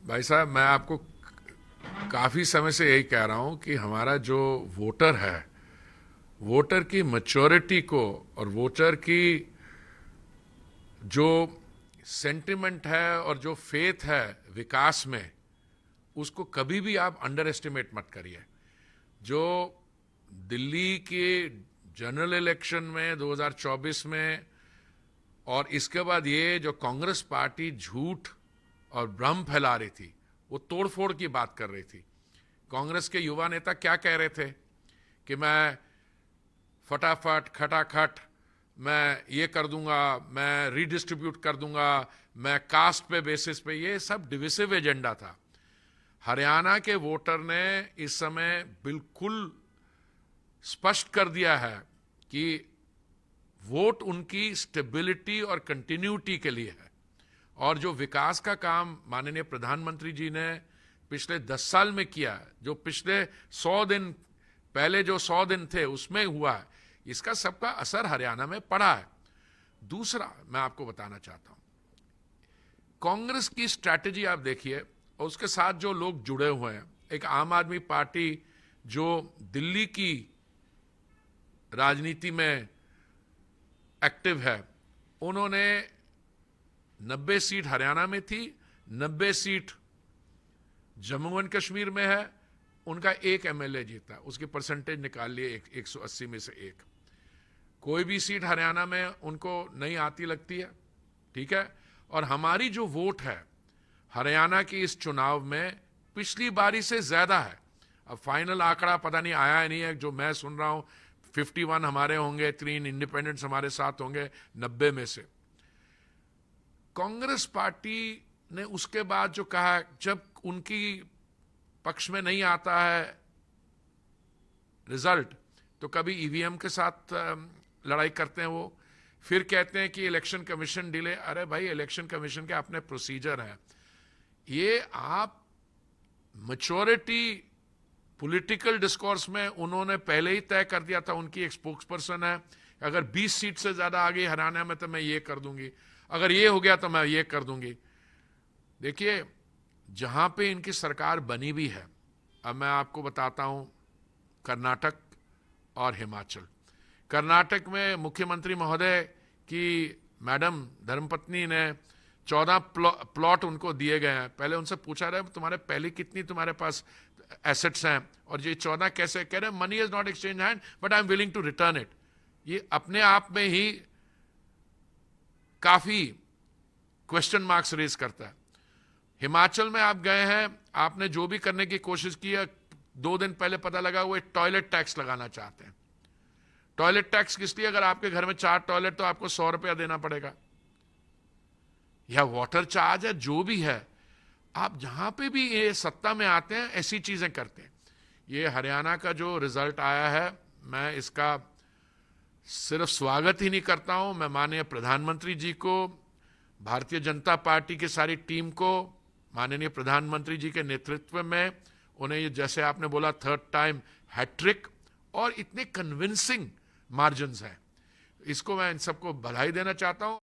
भाई साहब, मैं आपको काफी समय से यही कह रहा हूं कि हमारा जो वोटर है, वोटर की मैच्योरिटी को और वोटर की जो सेंटिमेंट है और जो फेथ है विकास में, उसको कभी भी आप अंडर एस्टिमेट मत करिए। जो दिल्ली के जनरल इलेक्शन में 2024 में और इसके बाद ये जो कांग्रेस पार्टी झूठ और भ्रम फैला रही थी, वो तोड़फोड़ की बात कर रही थी। कांग्रेस के युवा नेता क्या कह रहे थे कि मैं फटाफट खटाखट मैं ये कर दूंगा, मैं रीडिस्ट्रीब्यूट कर दूंगा, मैं कास्ट पे बेसिस पे। ये सब डिविसिव एजेंडा था। हरियाणा के वोटर ने इस समय बिल्कुल स्पष्ट कर दिया है कि वोट उनकी स्टेबिलिटी और कंटिन्यूटी के लिए है। और जो विकास का काम माननीय प्रधानमंत्री जी ने पिछले 10 साल में किया, जो पिछले 100 दिन पहले जो 100 दिन थे उसमें हुआ है, इसका सबका असर हरियाणा में पड़ा है। दूसरा मैं आपको बताना चाहता हूं, कांग्रेस की स्ट्रैटेजी आप देखिए और उसके साथ जो लोग जुड़े हुए हैं। एक आम आदमी पार्टी जो दिल्ली की राजनीति में एक्टिव है, उन्होंने 90 सीट हरियाणा में थी, 90 सीट जम्मू एंड कश्मीर में है। उनका एक एमएलए जीता, उसकी परसेंटेज निकाल लिए 180 में से एक। कोई भी सीट हरियाणा में उनको नहीं आती लगती है, ठीक है। और हमारी जो वोट है हरियाणा की इस चुनाव में पिछली बारी से ज्यादा है। अब फाइनल आंकड़ा पता नहीं आया है नहीं है, जो मैं सुन रहा हूं 51 हमारे होंगे, 3 इंडिपेंडेंट्स हमारे साथ होंगे 90 में से। कांग्रेस पार्टी ने उसके बाद जो कहा, जब उनकी पक्ष में नहीं आता है रिजल्ट, तो कभी ईवीएम के साथ लड़ाई करते हैं वो। फिर कहते हैं कि इलेक्शन कमीशन डिले। अरे भाई, इलेक्शन कमीशन के अपने प्रोसीजर हैं। ये आप मैच्योरिटी पॉलिटिकल डिस्कोर्स में उन्होंने पहले ही तय कर दिया था। उनकी एक स्पोक्स पर्सन है, अगर 20 सीट से ज्यादा आ गई हरियाणा में तो मैं ये कर दूंगी, अगर ये हो गया तो मैं ये कर दूंगी। देखिए, जहां पे इनकी सरकार बनी भी है, अब मैं आपको बताता हूं, कर्नाटक और हिमाचल। कर्नाटक में मुख्यमंत्री महोदय की मैडम धर्मपत्नी ने 14 प्लॉट उनको दिए गए हैं। पहले उनसे पूछा रहा है तुम्हारे पहले कितनी तुम्हारे पास एसेट्स हैं, और ये 14 कैसे? कह रहे money is not exchange hand but I am willing to return it. ये अपने आप में ही काफी क्वेश्चन मार्क्स रेज करता है। हिमाचल में आप गए हैं, आपने जो भी करने की कोशिश की है, 2 दिन पहले पता लगा वो एक टॉयलेट टैक्स लगाना चाहते हैं। टॉयलेट टैक्स किस लिए? अगर आपके घर में 4 टॉयलेट तो आपको 100 रुपया देना पड़ेगा, या वाटर चार्ज है, जो भी है। आप जहां पे भी ये सत्ता में आते हैं ऐसी चीजें करते हैं। ये हरियाणा का जो रिजल्ट आया है, मैं इसका सिर्फ स्वागत ही नहीं करता हूं, मैं माननीय प्रधानमंत्री जी को, भारतीय जनता पार्टी की सारी टीम को, माननीय प्रधानमंत्री जी के नेतृत्व में उन्हें ये, जैसे आपने बोला, 3rd टाइम हैट्रिक और इतने कन्विंसिंग मार्जिन्स हैं, इसको मैं इन सबको बधाई देना चाहता हूं।